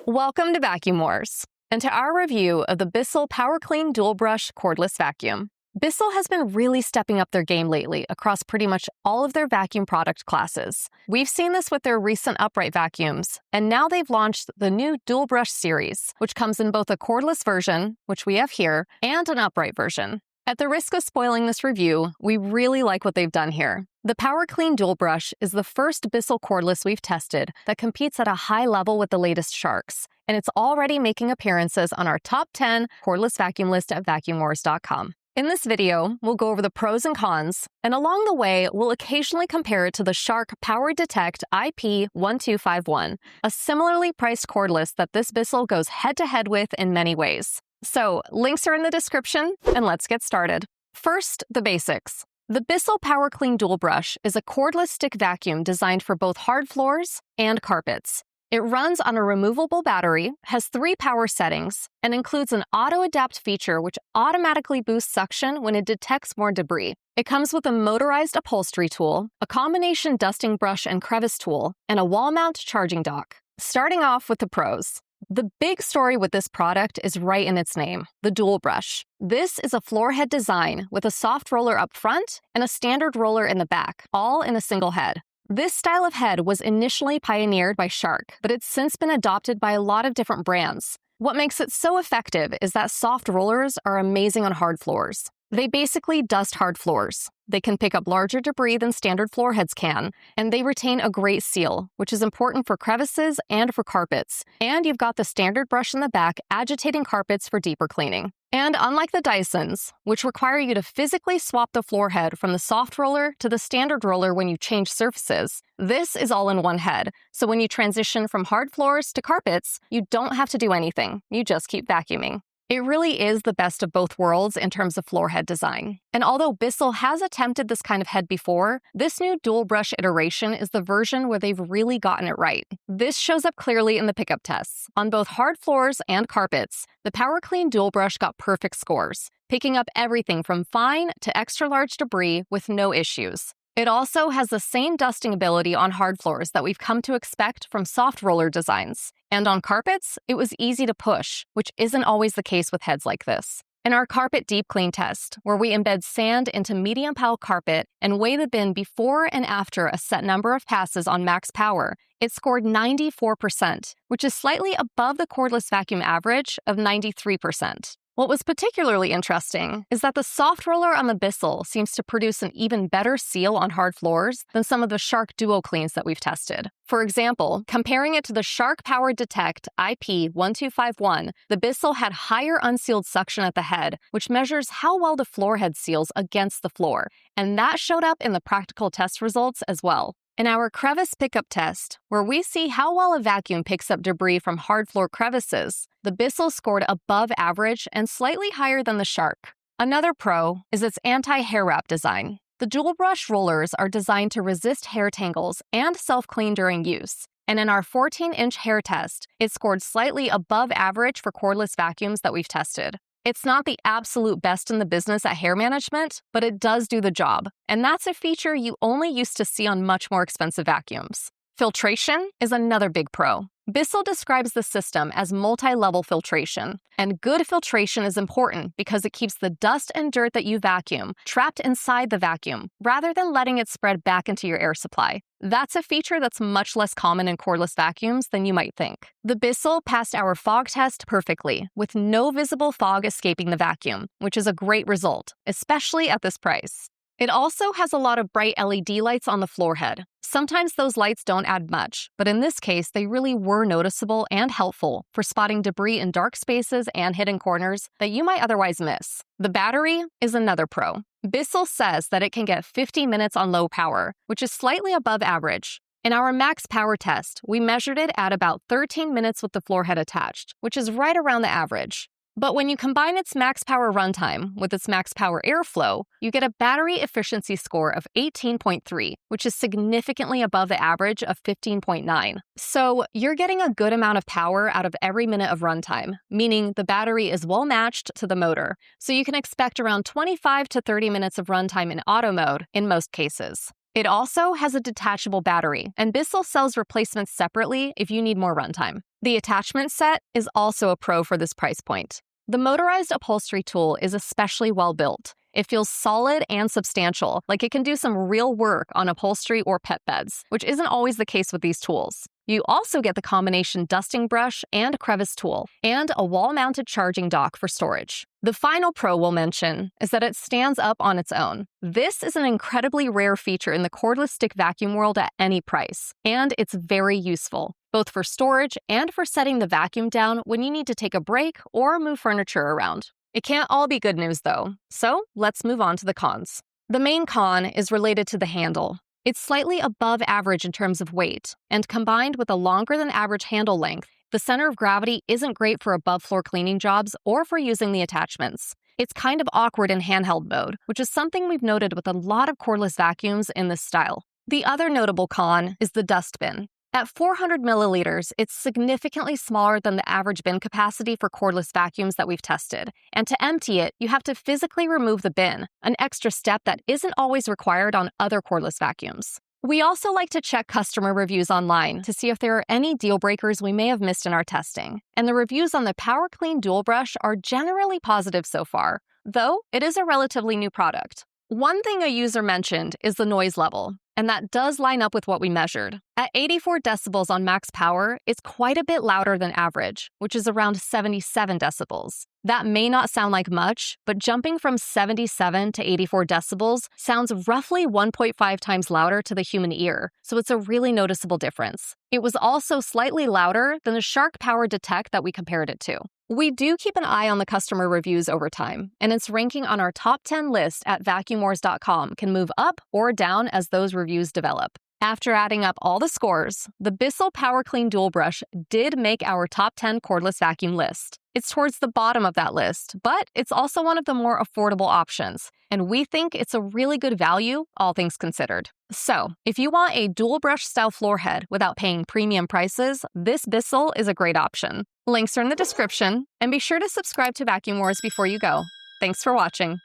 Welcome to Vacuum Wars, and to our review of the Bissell PowerClean DualBrush Cordless Vacuum. Bissell has been really stepping up their game lately across pretty much all of their vacuum product classes. We've seen this with their recent upright vacuums, and now they've launched the new DualBrush series, which comes in both a cordless version, which we have here, and an upright version. At the risk of spoiling this review, we really like what they've done here. The PowerClean DualBrush is the first Bissell cordless we've tested that competes at a high level with the latest sharks, and it's already making appearances on our top 10 cordless vacuum list at vacuumwars.com. In this video, we'll go over the pros and cons, and along the way, we'll occasionally compare it to the Shark Power Detect IP1251, a similarly priced cordless that this Bissell goes head-to-head with in many ways. So, links are in the description, and let's get started. First, the basics. The Bissell PowerClean DualBrush is a cordless stick vacuum designed for both hard floors and carpets. It runs on a removable battery, has 3 power settings, and includes an auto-adapt feature which automatically boosts suction when it detects more debris. It comes with a motorized upholstery tool, a combination dusting brush and crevice tool, and a wall-mount charging dock. Starting off with the pros. The big story with this product is right in its name, the DualBrush. This is a floorhead design with a soft roller up front and a standard roller in the back, all in a single head. This style of head was initially pioneered by Shark, but it's since been adopted by a lot of different brands. What makes it so effective is that soft rollers are amazing on hard floors. They basically dust hard floors. They can pick up larger debris than standard floor heads can, and they retain a great seal, which is important for crevices and for carpets. And you've got the standard brush in the back agitating carpets for deeper cleaning. And unlike the Dysons, which require you to physically swap the floor head from the soft roller to the standard roller when you change surfaces, this is all in one head. So when you transition from hard floors to carpets, you don't have to do anything. You just keep vacuuming. It really is the best of both worlds in terms of floor head design. And although Bissell has attempted this kind of head before, this new DualBrush iteration is the version where they've really gotten it right. This shows up clearly in the pickup tests. On both hard floors and carpets, the PowerClean DualBrush got perfect scores, picking up everything from fine to extra large debris with no issues. It also has the same dusting ability on hard floors that we've come to expect from soft roller designs. And on carpets, it was easy to push, which isn't always the case with heads like this. In our carpet deep clean test, where we embed sand into medium pile carpet and weigh the bin before and after a set number of passes on max power, it scored 94%, which is slightly above the cordless vacuum average of 93%. What was particularly interesting is that the soft roller on the Bissell seems to produce an even better seal on hard floors than some of the Shark Duo Cleans that we've tested. For example, comparing it to the Shark Power Detect IP1251, the Bissell had higher unsealed suction at the head, which measures how well the floor head seals against the floor, and that showed up in the practical test results as well. In our crevice pickup test, where we see how well a vacuum picks up debris from hard floor crevices, the Bissell scored above average and slightly higher than the Shark. Another pro is its anti-hair wrap design. The DualBrush rollers are designed to resist hair tangles and self-clean during use. And in our 14-inch hair test, it scored slightly above average for cordless vacuums that we've tested. It's not the absolute best in the business at hair management, but it does do the job. And that's a feature you only used to see on much more expensive vacuums. Filtration is another big pro. Bissell describes the system as multi-level filtration, and good filtration is important because it keeps the dust and dirt that you vacuum trapped inside the vacuum, rather than letting it spread back into your air supply. That's a feature that's much less common in cordless vacuums than you might think. The Bissell passed our fog test perfectly, with no visible fog escaping the vacuum, which is a great result, especially at this price. It also has a lot of bright LED lights on the floorhead. Sometimes those lights don't add much, but in this case, they really were noticeable and helpful for spotting debris in dark spaces and hidden corners that you might otherwise miss. The battery is another pro. Bissell says that it can get 50 minutes on low power, which is slightly above average. In our max power test, we measured it at about 13 minutes with the floorhead attached, which is right around the average. But when you combine its max power runtime with its max power airflow, you get a battery efficiency score of 18.3, which is significantly above the average of 15.9. So you're getting a good amount of power out of every minute of runtime, meaning the battery is well matched to the motor. So you can expect around 25 to 30 minutes of runtime in auto mode in most cases. It also has a detachable battery, and Bissell sells replacements separately if you need more runtime. The attachment set is also a pro for this price point. The motorized upholstery tool is especially well built. It feels solid and substantial, like it can do some real work on upholstery or pet beds, which isn't always the case with these tools. You also get the combination dusting brush and crevice tool, and a wall-mounted charging dock for storage. The final pro we'll mention is that it stands up on its own. This is an incredibly rare feature in the cordless stick vacuum world at any price, and it's very useful, both for storage and for setting the vacuum down when you need to take a break or move furniture around. It can't all be good news, though, so let's move on to the cons. The main con is related to the handle. It's slightly above average in terms of weight, and combined with a longer than average handle length, the center of gravity isn't great for above-floor cleaning jobs or for using the attachments. It's kind of awkward in handheld mode, which is something we've noted with a lot of cordless vacuums in this style. The other notable con is the Dustbin. At 400 milliliters, it's significantly smaller than the average bin capacity for cordless vacuums that we've tested. And to empty it, you have to physically remove the bin, an extra step that isn't always required on other cordless vacuums. We also like to check customer reviews online to see if there are any deal breakers we may have missed in our testing. And the reviews on the PowerClean DualBrush are generally positive so far, though it is a relatively new product. One thing a user mentioned is the noise level, and that does line up with what we measured. At 84 decibels on max power, it's quite a bit louder than average, which is around 77 decibels. That may not sound like much, but jumping from 77 to 84 decibels sounds roughly 1.5 times louder to the human ear, so it's a really noticeable difference. It was also slightly louder than the Shark Power Detect that we compared it to. We do keep an eye on the customer reviews over time, and its ranking on our top 10 list at vacuumwars.com can move up or down as those reviews develop. After adding up all the scores, the Bissell PowerClean DualBrush did make our top 10 cordless vacuum list. It's towards the bottom of that list, but it's also one of the more affordable options, and we think it's a really good value, all things considered. So, if you want a dual brush style floor head without paying premium prices, this Bissell is a great option. Links are in the description, and be sure to subscribe to Vacuum Wars before you go. Thanks for watching.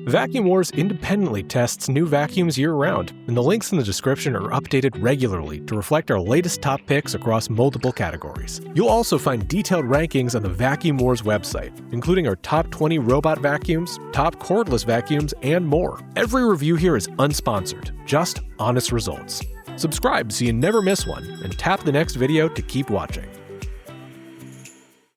Vacuum Wars independently tests new vacuums year-round, and the links in the description are updated regularly to reflect our latest top picks across multiple categories. You'll also find detailed rankings on the Vacuum Wars website, including our top 20 robot vacuums, top cordless vacuums, and more. Every review here is unsponsored, just honest results. Subscribe so you never miss one, and tap the next video to keep watching.